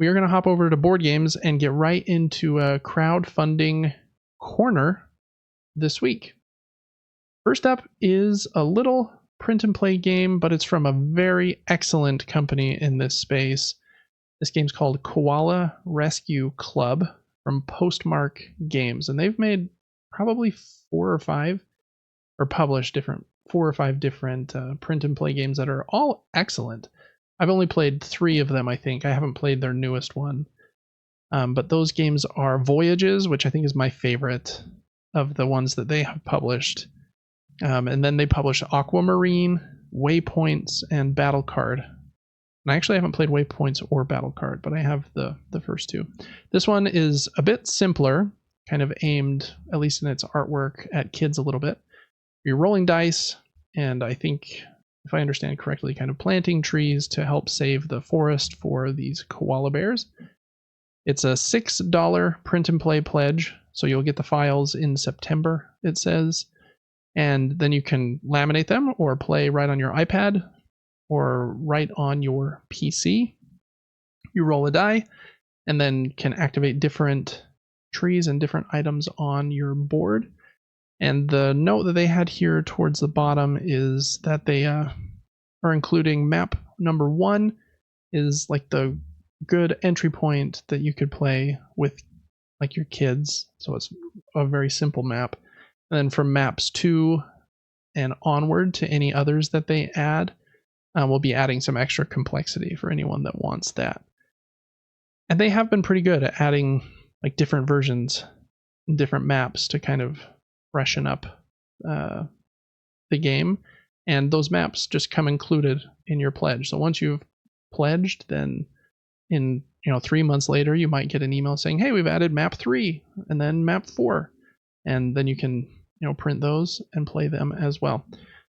We are going to hop over to board games and get right into a crowdfunding corner this week. First up is a little print and play game, but it's from a very excellent company in this space. This game's called Koala Rescue Club from Postmark Games, and they've made probably published 4 or 5 different print and play games that are all excellent. I've only played 3 of them, I think. I haven't played their newest one. But those games are Voyages, which I think is my favorite of the ones that they have published. And then they published Aquamarine, Waypoints, and Battle Card. And I actually haven't played Waypoints or Battle Card, but I have the first 2. This one is a bit simpler, kind of aimed, at least in its artwork, at kids a little bit. You're rolling dice, and I think, if I understand correctly, kind of planting trees to help save the forest for these koala bears. It's a $6 print and play pledge, so you'll get the files in September, it says. And then you can laminate them or play right on your iPad or right on your PC. You roll a die and then can activate different trees and different items on your board. And the note that they had here towards the bottom is that they are including map number 1 is like the good entry point that you could play with like your kids. So it's a very simple map. And then from maps 2 and onward to any others that they add, we'll be adding some extra complexity for anyone that wants that. And they have been pretty good at adding like different versions, different maps to kind of freshen up the game. And those maps just come included in your pledge. So once you've pledged, then in 3 months later, you might get an email saying, hey, we've added map 3 and then map 4. And then you can print those and play them as well.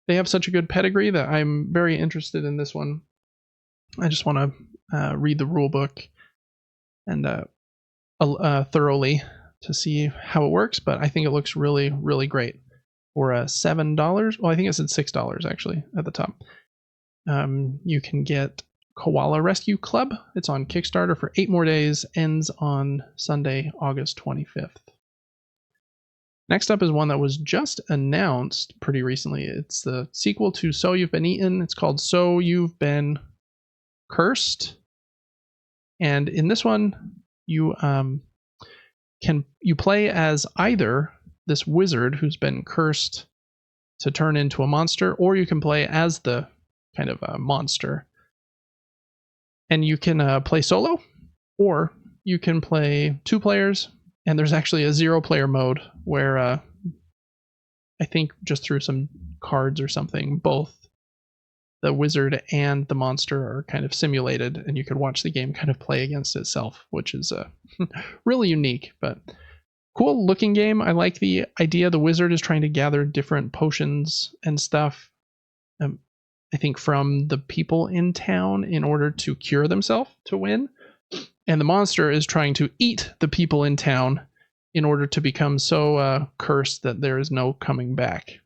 They have such a good pedigree that I'm very interested in this one. I just want to read the rule book and thoroughly to see how it works, but I think it looks really, really great. For $7, well, I think it said $6 actually at the top. You can get Koala Rescue Club. It's on Kickstarter for 8 more days, ends on Sunday, August 25th. Next up is one that was just announced pretty recently. It's the sequel to So You've Been Eaten. It's called So You've Been Cursed. And in this one, you play as either this wizard who's been cursed to turn into a monster, or you can play as the kind of a monster. And you can play solo, or you can play 2 players. And there's actually a 0-player mode where I think just through some cards or something, both the wizard and the monster are kind of simulated, and you could watch the game kind of play against itself, which is really unique, but cool looking game. I like the idea the wizard is trying to gather different potions and stuff, I think from the people in town in order to cure themselves to win. And the monster is trying to eat the people in town in order to become so cursed that there is no coming back.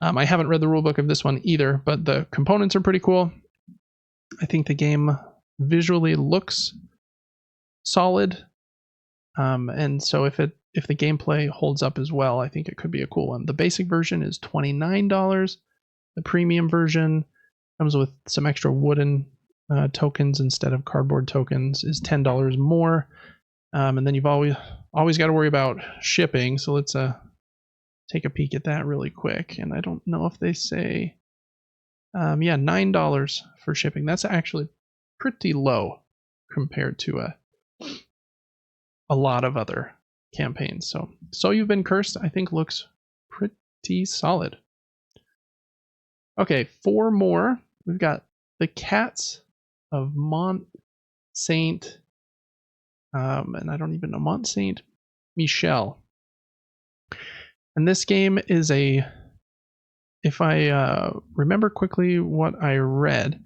I haven't read the rulebook of this one either, but the components are pretty cool. I think the game visually looks solid. And so if the gameplay holds up as well, I think it could be a cool one. The basic version is $29. The premium version comes with some extra wooden tokens instead of cardboard tokens, is $10 more. And then you've always got to worry about shipping. So let's take a peek at that really quick. And I don't know if they say, $9 for shipping. That's actually pretty low compared to a lot of other campaigns. So You've Been Cursed, I think looks pretty solid. Okay, 4 more. We've got The Cats of Mont Saint, and I don't even know, Mont Saint Michel. And this game is if I remember quickly what I read,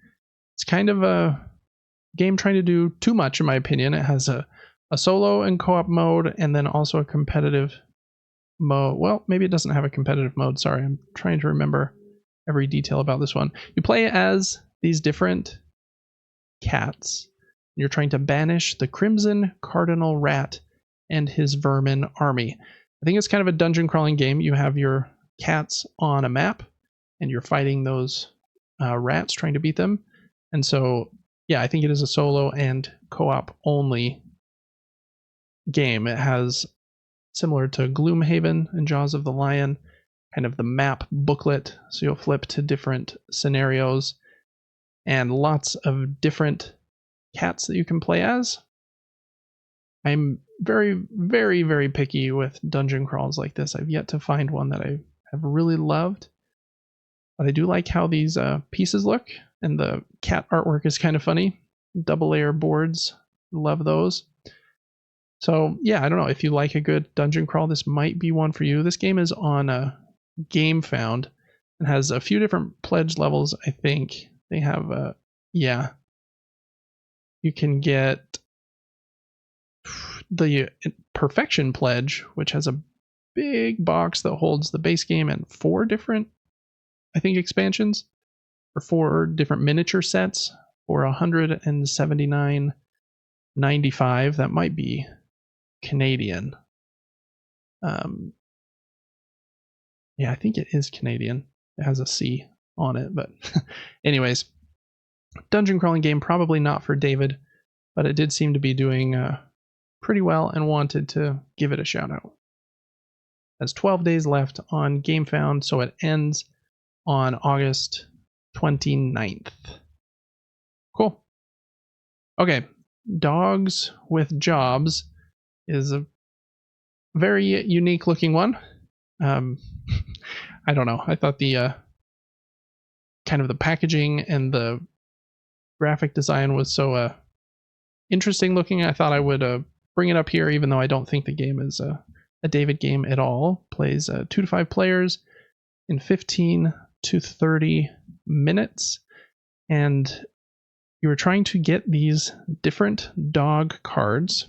it's kind of a game trying to do too much, in my opinion. It has a solo and co-op mode, and then also a competitive mode. Well, maybe it doesn't have a competitive mode. Sorry, I'm trying to remember every detail about this one. You play as these different cats. You're trying to banish the Crimson Cardinal Rat and his vermin army. I think it's kind of a dungeon crawling game. You have your cats on a map, and you're fighting those rats, trying to beat them. And so, yeah, I think it is a solo and co-op only game. It has, similar to Gloomhaven and Jaws of the Lion, kind of the map booklet. So you'll flip to different scenarios and lots of different cats that you can play as. I'm very, very, very picky with dungeon crawls like this. I've yet to find one that I have really loved. But I do like how these pieces look, and the cat artwork is kind of funny. Double layer boards, love those. So yeah, I don't know, if you like a good dungeon crawl, this might be one for you. This game is on Gamefound and has a few different pledge levels. I think they have yeah, you can get the Perfection Pledge, which has a big box that holds the base game and 4 different, I think, expansions, or 4 different miniature sets for $179.95. That might be Canadian. Yeah, I think it is Canadian. It has a C on it, but anyways, dungeon crawling game, probably not for David, but it did seem to be doing pretty well and wanted to give it a shout out. Has 12 days left on Gamefound, so it ends on August 29th. Cool. Okay, Dogs with Jobs is a very unique looking one. I don't know. I thought the kind of the packaging and the graphic design was so interesting looking. I thought I would bring it up here, even though I don't think the game is a David game at all. Plays 2 to 5 players in 15 to 30 minutes, and you were trying to get these different dog cards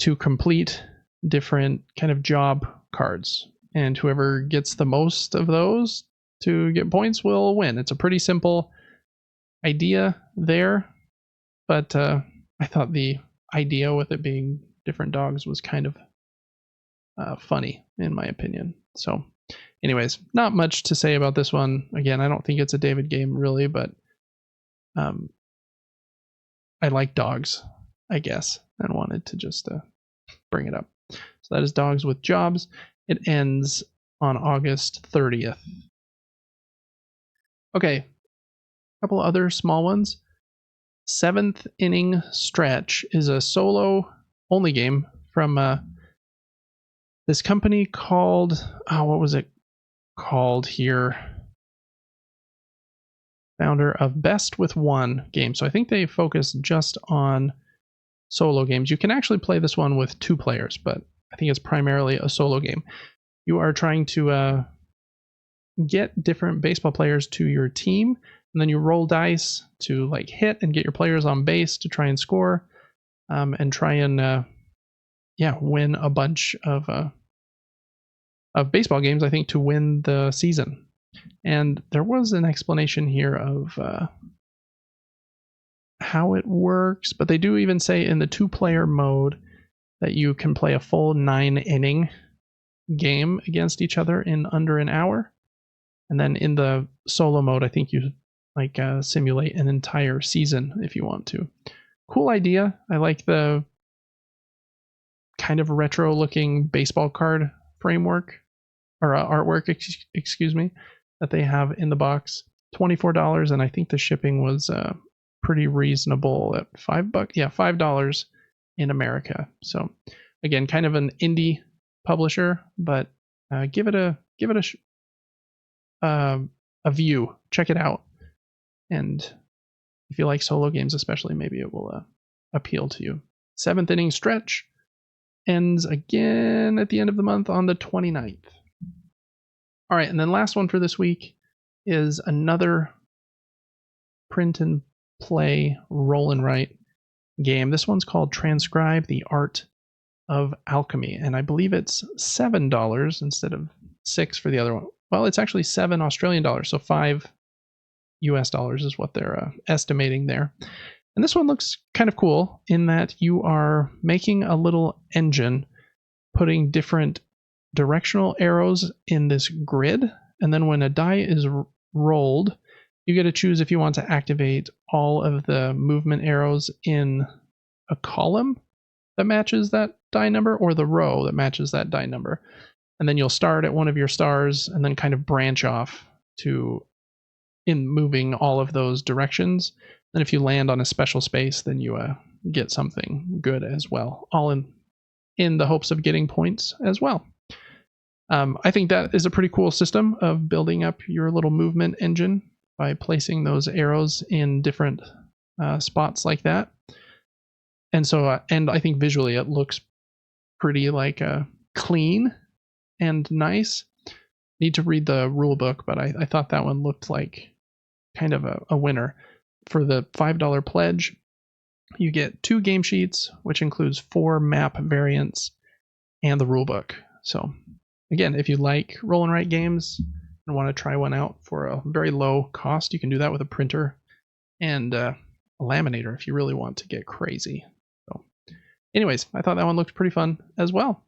to complete different kind of job cards, and whoever gets the most of those to get points will win. It's a pretty simple idea there, but I thought the idea with it being different dogs was kind of funny, in my opinion. So anyways, not much to say about this one. Again, I don't think it's a David game really, but I like dogs, I guess, and wanted to just bring it up. So that is Dogs with Jobs. It ends on August 30th. Okay, a couple other small ones. 7th Inning Stretch is a solo only game from this company called, what was it called here? Founder of Best with One game. So I think they focus just on solo games. You can actually play this one with 2 players, but I think it's primarily a solo game. You are trying to get different baseball players to your team, and then you roll dice to like hit and get your players on base to try and score, and try and win a bunch of baseball games, I think, to win the season. And there was an explanation here of how it works, but they do even say in the 2-player mode that you can play a full 9-inning game against each other in under an hour. And then in the solo mode, I think you like simulate an entire season if you want to. Cool idea. I like the kind of retro looking baseball card framework, or artwork, excuse me, that they have in the box. $24, and I think the shipping was pretty reasonable at $5. Yeah, $5 in America. So again, kind of an indie publisher, but give it a view. Check it out, and if you like solo games especially, maybe it will appeal to you. 7th Inning Stretch ends again at the end of the month on the 29th. All right, and then last one for this week is another print and play roll and write game. This one's called Transcribe, the Art of Alchemy, and I believe it's $7 instead of $6 for the other one. Well, it's actually $7 Australian dollars, so $5 US dollars is what they're estimating there. And this one looks kind of cool in that you are making a little engine, putting different directional arrows in this grid, and then when a die is rolled, you get to choose if you want to activate all of the movement arrows in a column that matches that die number or the row that matches that die number. And then you'll start at one of your stars and then kind of branch off to in moving all of those directions. And if you land on a special space, then you get something good as well, all in the hopes of getting points as well. I think that is a pretty cool system of building up your little movement engine by placing those arrows in different spots like that. And so, and I think visually it looks pretty like clean and nice. Need to read the rule book, but I thought that one looked like kind of a winner. For the $5 pledge, you get 2 game sheets, which includes 4 map variants and the rule book. So again, if you like roll and write games and want to try one out for a very low cost, you can do that with a printer and a laminator if you really want to get crazy. So anyways, I thought that one looked pretty fun as well.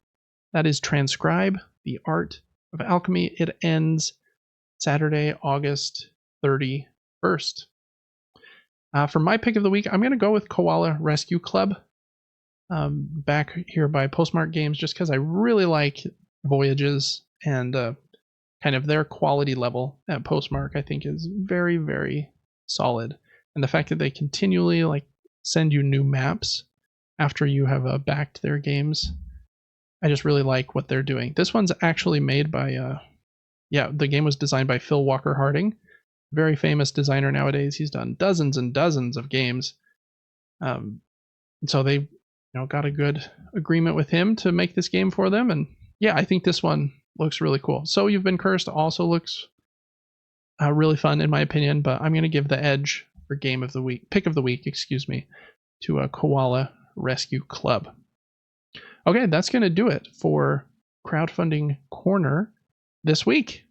That is Transcribe, the Art of Alchemy. It ends Saturday, August 31st. For my pick of the week, I'm going to go with Koala Rescue Club, back here by Postmark Games, just because I really like Voyages, and kind of their quality level at Postmark I think is very, very solid. And the fact that they continually like send you new maps after you have backed their games, I just really like what they're doing. This one's actually made by the game was designed by Phil Walker Harding, very famous designer nowadays. He's done dozens and dozens of games. So they got a good agreement with him to make this game for them. And yeah, I think this one looks really cool. So You've Been Cursed also looks really fun in my opinion, but I'm going to give the edge for pick of the week, to a Koala Rescue Club. Okay, that's going to do it for Crowdfunding Corner this week.